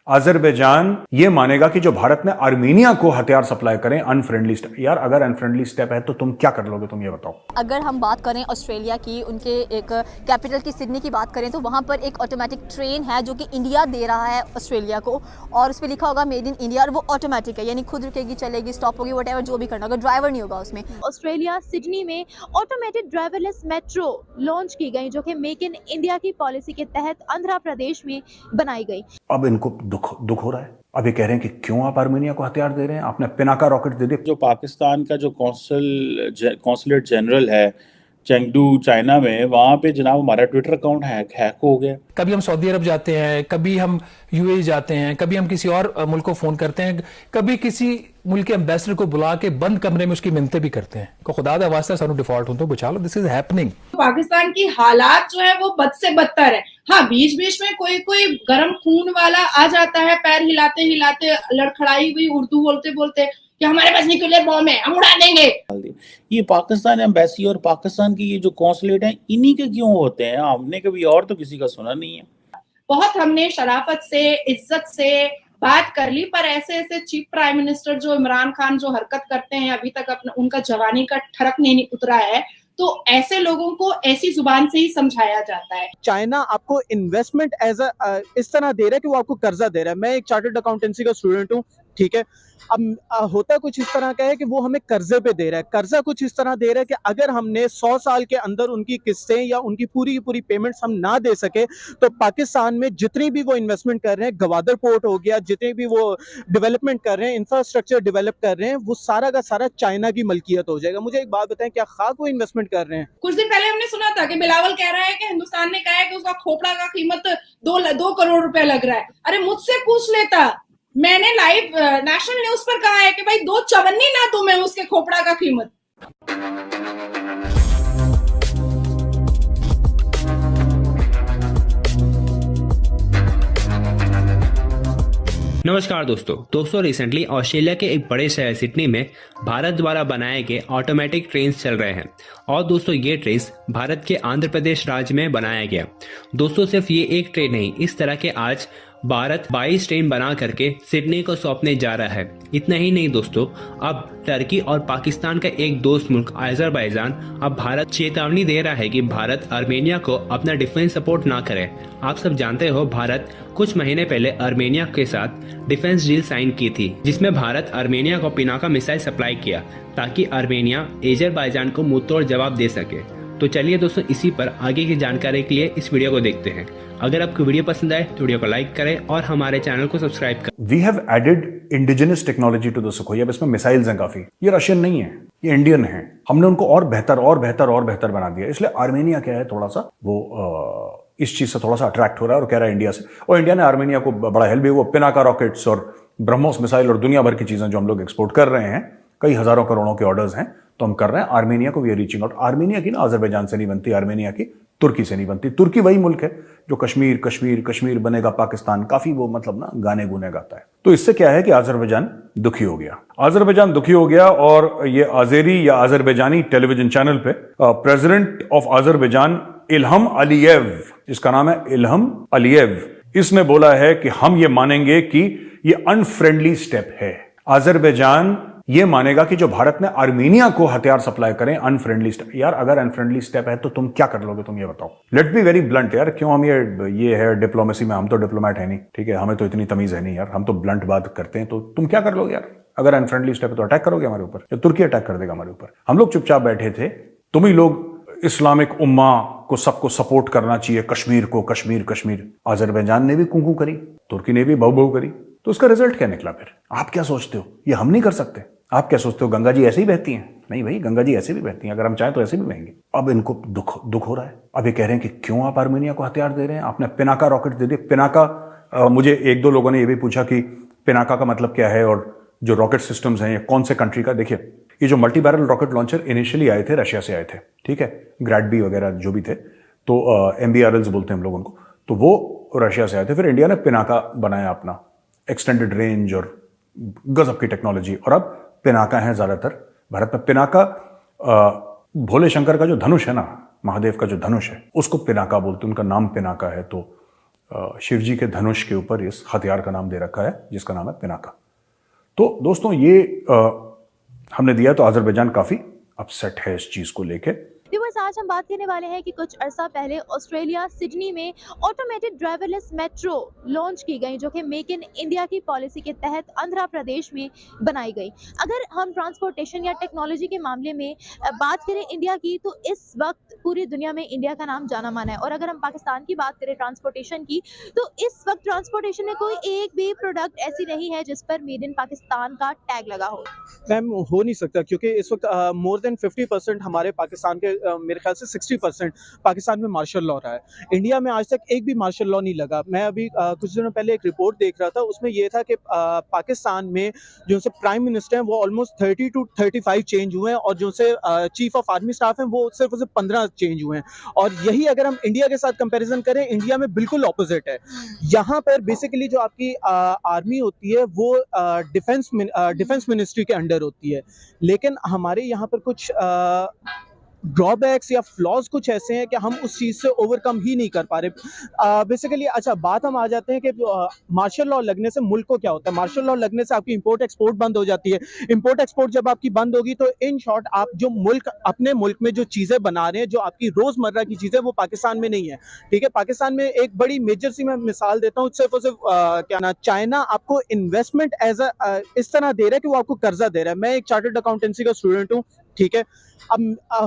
Azerbaijan ये मानेगा कि जो भारत ने आर्मीनिया को हथियार सप्लाई करें अनफ्रेंडली स्टेप। यार अगर अनफ्रेंडली स्टेप है तो तुम क्या कर लोगे, तुम ये बताओ। अगर हम बात करें ऑस्ट्रेलिया की, उनके एक कैपिटल की सिडनी की बात करें तो वहाँ पर एक ऑटोमेटिक ट्रेन है जो कि इंडिया दे रहा है ऑस्ट्रेलिया को, और उस पर लिखा होगा मेड इन इंडिया, और वो ऑटोमेटिक है, यानी खुद रुकेगी, चलेगी, स्टॉप होगी, वट जो भी करना होगा, ड्राइवर नहीं होगा उसमें। ऑस्ट्रेलिया सिडनी में ऑटोमेटेड ड्राइवरलेस मेट्रो लॉन्च की गई, जो कि मेक इन इंडिया की पॉलिसी के तहत आंध्र प्रदेश में बनाई गई। अब इनको दुख हो रहा है। अब ये कह रहे हैं कि क्यों आप आर्मेनिया को हथियार दे रहे हैं, आपने पिनाका रॉकेट दे दिए। जो पाकिस्तान का जो कॉन्सुलेट जनरल है चेंगडू चाइना में, वहाँ पे जनाब हमारा ट्विटर अकाउंट हैक हो गया। कभी हम सऊदी अरब जाते हैं, कभी हम यूएई जाते हैं, कभी हम किसी और मुल्क को फोन करते हैं, कभी किसी मुल्क के एम्बेसडर को बुला के बंद कमरे में उसकी मिन्नतें भी करते हैं को खुदा दा वास्ता सानू डिफॉल्ट हो तो बचा लो। This is happening. पाकिस्तान की हालात जो है वो बद से बदतर है। हाँ, बीच बीच में कोई गर्म खून वाला आ जाता है, पैर हिलाते हिलाते, लड़खड़ाई हुई उर्दू बोलते बोलते कि हमारे पास न्यूक्लियर बॉम्ब है, हम उड़ा देंगे। ये पाकिस्तान एम्बेसी और पाकिस्तान की ये जो कॉन्सुलेट हैं, इन्हीं के क्यों होते हैं? हमने कभी और तो किसी का सुना नहीं है। बहुत हमने शराफत से, इज्जत से बात कर ली, पर ऐसे चीफ प्राइम मिनिस्टर जो इमरान खान जो हरकत करते हैं, अभी तक अपना उनका जवानी का ठरक नहीं उतरा है, तो ऐसे लोगों को ऐसी जुबान से ही समझाया जाता है। चाइना आपको इन्वेस्टमेंट एज इस तरह दे रहा है कि वो आपको कर्जा दे रहा है। मैं एक चार्टर्ड अकाउंटेंसी का स्टूडेंट हूँ, ठीक है। अब होता कुछ इस तरह का है कि वो हमें कर्जे पे दे रहा है। कर्जा कुछ इस तरह दे रहा है कि अगर हमने 100 साल के अंदर उनकी किस्तें या उनकी पूरी की पूरी पेमेंट्स हम ना दे सके, तो पाकिस्तान में जितनी भी वो इन्वेस्टमेंट कर रहे हैं, गवादर पोर्ट हो गया, जितने भी वो डेवलपमेंट कर रहे हैं, इंफ्रास्ट्रक्चर डेवलप कर रहे हैं, वो सारा का सारा चाइना की मलकियत हो जाएगा। मुझे एक बात बताएं, क्या खाक वो इन्वेस्टमेंट कर रहे हैं? कुछ दिन पहले हमने सुना था कि बिलावल कह रहा है कि हिंदुस्तान ने कहा है कि उसका खोपड़ा का कीमत 2 करोड़ रुपए लग रहा है। अरे मुझसे पूछ लेता, मैंने लाइव नेशनल न्यूज पर कहा है कि भाई 2.54 ना तुम्हें उसके खोपड़ा का कीमत। नमस्कार दोस्तों रिसेंटली ऑस्ट्रेलिया के एक बड़े शहर सिडनी में भारत द्वारा बनाए गए ऑटोमेटिक ट्रेन्स चल रहे हैं। और दोस्तों ये ट्रेन्स भारत के आंध्र प्रदेश राज्य में बनाया गया। दोस्तों सिर्फ ये एक ट्रेन नहीं, इस तरह के आज भारत 22 ट्रेन बना करके सिडनी को सौंपने जा रहा है। इतना ही नहीं दोस्तों, अब टर्की और पाकिस्तान का एक दोस्त मुल्क अजरबैजान अब भारत चेतावनी दे रहा है कि भारत आर्मेनिया को अपना डिफेंस सपोर्ट ना करे। आप सब जानते हो भारत कुछ महीने पहले आर्मेनिया के साथ डिफेंस डील साइन की थी, जिसमें भारत आर्मेनिया को पिनाका मिसाइल सप्लाई किया ताकि आर्मेनिया अजरबैजान को मुंहतोड़ जवाब दे सके। तो चलिए दोस्तों, इसी पर आगे की जानकारी के लिए इस वीडियो को देखते हैं। अगर आपको वीडियो पसंद आए तो वीडियो को लाइक करें और हमारे चैनल को सब्सक्राइब करें। We have added indigenous technology to the Sukhoi. अब इसमें मिसाइल्स हैं काफी। ये रशियन नहीं है, ये इंडियन है। हमने उनको और बेहतर बना दिया। इसलिए आर्मेनिया क्या है, थोड़ा सा वो इस चीज से थोड़ा सा अट्रैक्ट हो रहा है और कह रहा है इंडिया से। और इंडिया ने आर्मेनिया को बड़ा हेल्प भी, वो पिनाका रॉकेट्स और ब्रह्मोस मिसाइल और दुनिया भर की चीजें जो हम लोग एक्सपोर्ट कर रहे हैं, कई हजारों करोड़ों के ऑर्डर्स हैं, तो हम कर रहे हैं। आर्मेनिया को we are reaching out. Armenia की ना अजरबैजान से नहीं बनती, आर्मेनिया की तुर्की से नहीं बनती। तुर्की वही मुल्क है जो कश्मीर बनेगा पाकिस्तान, काफी वो मतलब ना गाने गुने गाता है। तो इससे क्या है कि अजरबैजान दुखी हो गया। और ये आजेरी या अजरबैजानी टेलीविजन चैनल पे प्रेसिडेंट ऑफ अजरबैजान इल्हम अलीयेव, जिसका नाम है इल्हम अलीयेव, इसने बोला है कि हम ये मानेंगे कि ये अनफ्रेंडली स्टेप है। अजरबैजान ये मानेगा कि जो भारत ने आर्मेनिया को हथियार सप्लाई करें अनफ्रेंडली स्टेप। यार अगर अनफ्रेंडली स्टेप है तो तुम क्या कर लोगे, तुम ये बताओ। लेट बी वेरी ब्लंट यार, क्यों हम ये है डिप्लोमेसी में, हम तो डिप्लोमेट है नहीं, ठीक है, हमें तो इतनी तमीज है नहीं यार, हम तो ब्लंट बात करते हैं। तो तुम क्या कर लोगे यार? अगर अनफ्रेंडली स्टेप है तो अटैक करोगे हमारे ऊपर, या तुर्की अटैक कर देगा हमारे ऊपर? हम लोग चुपचाप बैठे थे, तुम ही लोग इस्लामिक उम्मा को सबको सपोर्ट करना चाहिए, कश्मीर को, कश्मीर। अजरबैजान ने भी कुंकू करी, तुर्की ने भी बहु करी, तो उसका रिजल्ट क्या निकला फिर? आप क्या सोचते हो ये हम नहीं कर सकते? आप क्या सोचते हो गंगा जी ऐसे ही बहती हैं? नहीं भाई, गंगा जी ऐसे भी बहती हैं, अगर हम चाहें तो ऐसे भी बहेंगे। अब इनको दुख हो रहा है। अब ये कह रहे हैं कि क्यों आप आर्मेनिया को हथियार दे रहे हैं, आपने पिनाका रॉकेट दे दिए। पिनाका, मुझे 1-2 लोगों ने ये भी पूछा कि पिनाका का मतलब क्या है और जो रॉकेट सिस्टम्स हैं ये कौन से कंट्री का। देखिए, ये जो multi barrel rocket launcher initially आए थे रशिया से आए थे, ठीक है, ग्रैडबी वगैरह जो भी थे, तो MBRLs बोलते हैं हम लोग उनको, तो वो रशिया से आए थे। फिर इंडिया ने पिनाका बनाया अपना, एक्सटेंडेड रेंज और गजब की टेक्नोलॉजी, और अब पिनाका है ज्यादातर भारत में। पिनाका भोले शंकर का जो धनुष है ना, महादेव का जो धनुष है, उसको पिनाका बोलते हैं, उनका नाम पिनाका है। तो शिव जी के धनुष के ऊपर इस हथियार का नाम दे रखा है जिसका नाम है पिनाका। तो दोस्तों ये हमने दिया तो अजरबैजान काफी अपसेट है इस चीज को लेके। व्यूअर्स, आज हम बात करने वाले हैं कि कुछ अरसा पहले ऑस्ट्रेलिया सिडनी में ऑटोमेटेड ड्राइवरलेस मेट्रो लॉन्च की गई, जो कि मेक इन इंडिया की पॉलिसी के तहत आंध्र प्रदेश में बनाई गई। अगर हम ट्रांसपोर्टेशन या टेक्नोलॉजी के मामले में बात करें इंडिया की, तो इस वक्त पूरी दुनिया में इंडिया का नाम जाना माना है। और अगर हम पाकिस्तान की बात करें ट्रांसपोर्टेशन की, तो इस वक्त ट्रांसपोर्टेशन में कोई एक भी प्रोडक्ट ऐसी नहीं है जिस पर मेड इन पाकिस्तान का टैग लगा हो। मैम हो नहीं सकता, क्योंकि इस वक्त मोर देन 50% हमारे पाकिस्तान के मेरे ख्याल से 60% पाकिस्तान में मार्शल लॉ रहा है। इंडिया में आज तक एक भी मार्शल लॉ नहीं लगा। मैं अभी कुछ दिनों पहले एक रिपोर्ट देख रहा था, उसमें यह था कि पाकिस्तान में जो से प्राइम मिनिस्टर हैं वो ऑलमोस्ट 30 to 35 चेंज हुए हैं, और जो से चीफ ऑफ आर्मी स्टाफ हैं वो सिर्फ 15 चेंज हुए हैं। और यही अगर हम इंडिया के साथ कंपैरिजन करें, इंडिया में बिल्कुल ऑपोजिट है। यहाँ पर बेसिकली जो आपकी आर्मी होती है वो डिफेंस मिनिस्ट्री के अंडर होती है, लेकिन हमारे यहाँ पर कुछ ड्रॉबैक्स या फ्लॉज कुछ ऐसे हैं कि हम उस चीज़ से ओवरकम ही नहीं कर पा रहे। बेसिकली अच्छा बात हम आ जाते हैं कि मार्शल लॉ लगने से मुल्क को क्या होता है। मार्शल लॉ लगने से आपकी इंपोर्ट एक्सपोर्ट बंद हो जाती है। इंपोर्ट एक्सपोर्ट जब आपकी बंद होगी तो इन शॉर्ट आप जो मुल्क अपने मुल्क में जो चीज़ें बना रहे हैं, जो आपकी रोज़मर्रा की चीज़ें, वो पाकिस्तान में नहीं है। ठीक है, पाकिस्तान में एक बड़ी मेजर सी मैं मिसाल देता हूँ, सिर्फ और सिर्फ क्या ना, चाइना आपको इन्वेस्टमेंट एज इस तरह दे रहा है कि वो आपको कर्जा दे रहा है। मैं एक चार्टर्ड अकाउंटेंसी का स्टूडेंट हूँ, ठीक है। अब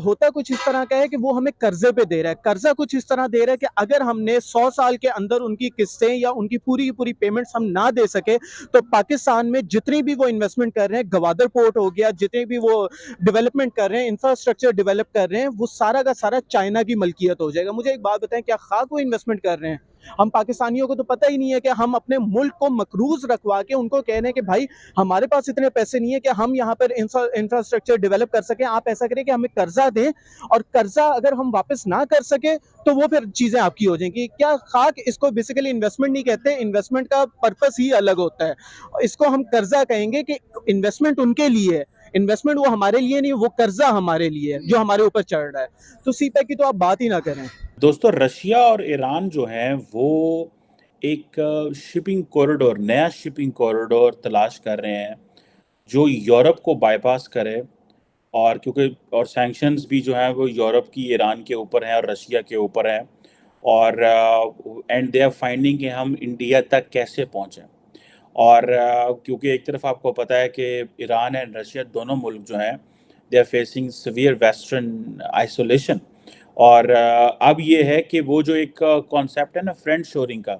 होता कुछ इस तरह का है कि वो हमें कर्जे पे दे रहा है। कर्जा कुछ इस तरह दे रहा है कि अगर हमने 100 साल के अंदर उनकी किस्तें या उनकी पूरी की पूरी पेमेंट्स हम ना दे सके, तो पाकिस्तान में जितनी भी वो इन्वेस्टमेंट कर रहे हैं, गवादर पोर्ट हो गया, जितने भी वो डेवलपमेंट कर रहे हैं, इंफ्रास्ट्रक्चर डेवलप कर रहे हैं, वो सारा का सारा चाइना की मलकियत हो जाएगा। मुझे एक बात बताएं, क्या खाक वो इन्वेस्टमेंट कर रहे हैं? हम पाकिस्तानियों को तो पता ही नहीं है कि हम अपने मुल्क को मकरूज रखवा के उनको कह रहे हैं कि भाई हमारे पास इतने पैसे नहीं है कि हम यहाँ पर इंफ्रास्ट्रक्चर डेवलप कर सकें, आप ऐसा करें कि हमें कर्जा दें, और कर्जा अगर हम वापस ना कर सके तो वो फिर चीजें आपकी हो जाएंगी। क्या खाक इसको बेसिकली इन्वेस्टमेंट नहीं कहते। इन्वेस्टमेंट का पर्पस ही अलग होता है। इसको हम कर्जा कहेंगे कि इन्वेस्टमेंट उनके लिए है, इन्वेस्टमेंट वो हमारे लिए नहीं, वो कर्जा हमारे लिए है जो हमारे ऊपर चढ़ रहा है। तो सीपैक की तो आप बात ही ना करें। दोस्तों, रशिया और ईरान जो हैं वो एक शिपिंग कॉरिडोर, नया शिपिंग कॉरिडोर तलाश कर रहे हैं जो यूरोप को बाईपास करे, और क्योंकि और सैंक्शंस भी जो हैं वो यूरोप की ईरान के ऊपर हैं और रशिया के ऊपर हैं, और एंड दे आर फाइंडिंग कि हम इंडिया तक कैसे पहुँचें। और क्योंकि एक तरफ आपको पता है कि ईरान एंड रशिया दोनों मुल्क जो हैं they are facing severe western isolation, और अब ये है कि वो जो एक कॉन्सेप्ट है ना फ्रेंड शोरिंग का,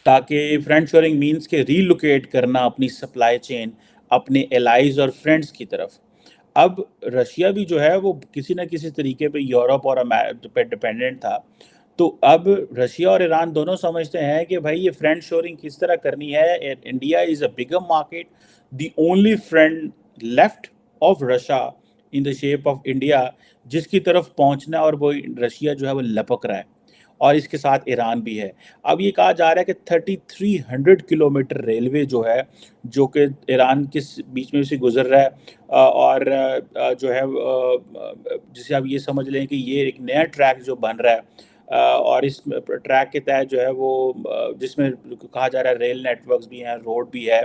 ताकि फ्रेंड शोरिंग मीन्स के रीलोकेट करना अपनी सप्लाई चेन अपने एलाइज और फ्रेंड्स की तरफ। अब रशिया भी जो है वो किसी न किसी तरीके पे यूरोप और पे डिपेंडेंट था, तो अब रशिया और ईरान दोनों समझते हैं कि भाई ये फ्रेंड शोरिंग किस तरह करनी है। India is a bigger market, the only friend left of Russia in the shape of India, जिसकी तरफ पहुंचना, और वो रशिया जो है वो लपक रहा है, और इसके साथ ईरान भी है। अब ये कहा जा रहा है कि 3300 किलोमीटर रेलवे जो है, जो कि ईरान के बीच में से गुजर रहा है, और जो है जिसे आप ये समझ लें कि ये एक नया ट्रैक जो बन रहा है, और इस ट्रैक के तहत जो है वो जिसमें कहा जा रहा है रेल नेटवर्क्स भी हैं, रोड भी है,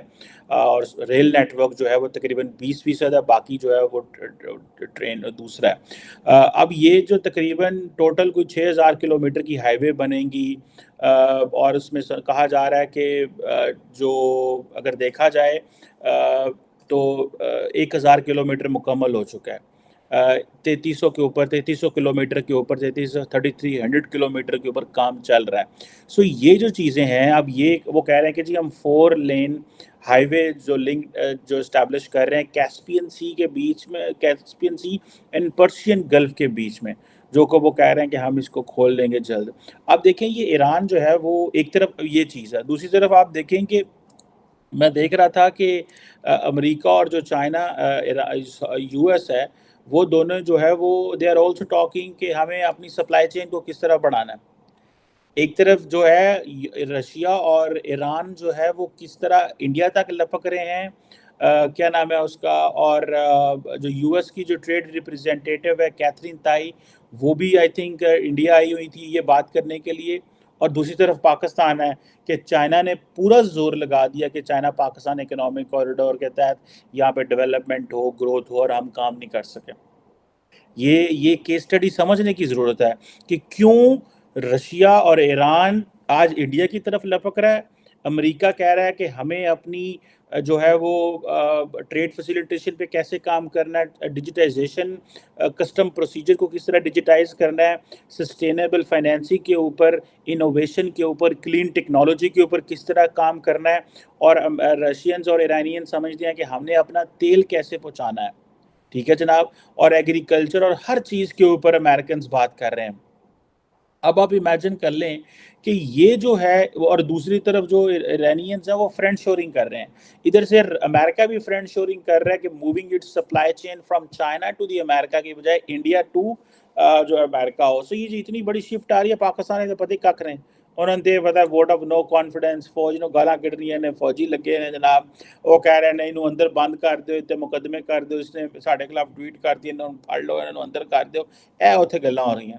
और रेल नेटवर्क जो है वो तकरीबन 20% है, बाकी जो है वो ट्रेन दूसरा है। अब ये जो तकरीबन टोटल कोई 6000 किलोमीटर की हाईवे बनेंगी, और उसमें कहा जा रहा है कि जो अगर देखा जाए तो 1000 किलोमीटर मुकम्मल हो चुका है। 3300 के ऊपर, 3300 किलोमीटर के ऊपर, 3300 किलोमीटर के ऊपर काम चल रहा है। सो ये जो चीज़ें हैं, अब ये वो कह रहे हैं कि जी हम 4 लेन हाईवे जो लिंक जो इस्टेब्लिश कर रहे हैं कैस्पियन सी के बीच में, Caspian sea and Persian gulf के बीच में, जो को वो कह रहे हैं कि हम इसको खोल देंगे जल्द। अब देखें ये ईरान जो है वो एक तरफ ये चीज़ है, दूसरी तरफ आप देखें कि मैं देख रहा था कि अमेरिका और जो चाइना यूएस है, वो दोनों जो है वो दे आर ऑल्सो टॉकिंग कि हमें अपनी सप्लाई चेन को किस तरह बढ़ाना है। एक तरफ जो है रशिया और ईरान जो है वो किस तरह इंडिया तक लपक रहे हैं, क्या नाम है उसका, और जो यूएस की जो ट्रेड रिप्रेजेंटेटिव है कैथरीन ताई, वो भी आई थिंक इंडिया आई हुई थी ये बात करने के लिए, और दूसरी तरफ पाकिस्तान है कि चाइना ने पूरा जोर लगा दिया कि चाइना पाकिस्तान इकोनॉमिक कॉरिडोर के तहत यहाँ पे डेवलपमेंट हो, ग्रोथ हो, और हम काम नहीं कर सके। ये केस स्टडी समझने की ज़रूरत है कि क्यों रशिया और ईरान आज इंडिया की तरफ लपक रहा है। अमेरिका कह रहा है कि हमें अपनी जो है वो ट्रेड फैसिलिटेशन पे कैसे काम करना है, डिजिटाइजेशन, कस्टम प्रोसीजर को किस तरह डिजिटाइज करना है, सस्टेनेबल फाइनेंसिंग के ऊपर, इनोवेशन के ऊपर, क्लीन टेक्नोलॉजी के ऊपर किस तरह काम करना है। और रशियंस और ईरानियन समझते हैं कि हमने अपना तेल कैसे पहुँचाना है, ठीक है जनाब, और एग्रीकल्चर और हर चीज़ के ऊपर अमेरिकन बात कर रहे हैं। अब आप इमेजिन कर लें कि ये जो है और दूसरी तरफ जो ईरानियंस हैं वो फ्रेंड शोरिंग कर रहे हैं। इधर से अमेरिका भी फ्रेंड शोरिंग कर रहा है कि moving its supply chain from China to the America की बजाय इंडिया टू जो अमेरिका हो। सो ये जो इतनी बड़ी शिफ्ट आ रही है पाकिस्तान ने पता ही कख रहे हैं। उन्होंने तो पता वोट ऑफ नो कॉन्फिडेंस, फौज ने गालां कढ़नियां ने, फौजी लगे ने जनाब, वो कह रहे हैं इन्हों अंदर बंद कर दो, इतने मुकदमे कर दो, इसने साढ़े खिलाफ ट्वीट कर दी, इन्होंने फड़ लो, इन्हों अंदर कर दो। ਇਹ ਉੱਥੇ ਗੱਲਾਂ ਹੋ ਰਹੀਆਂ।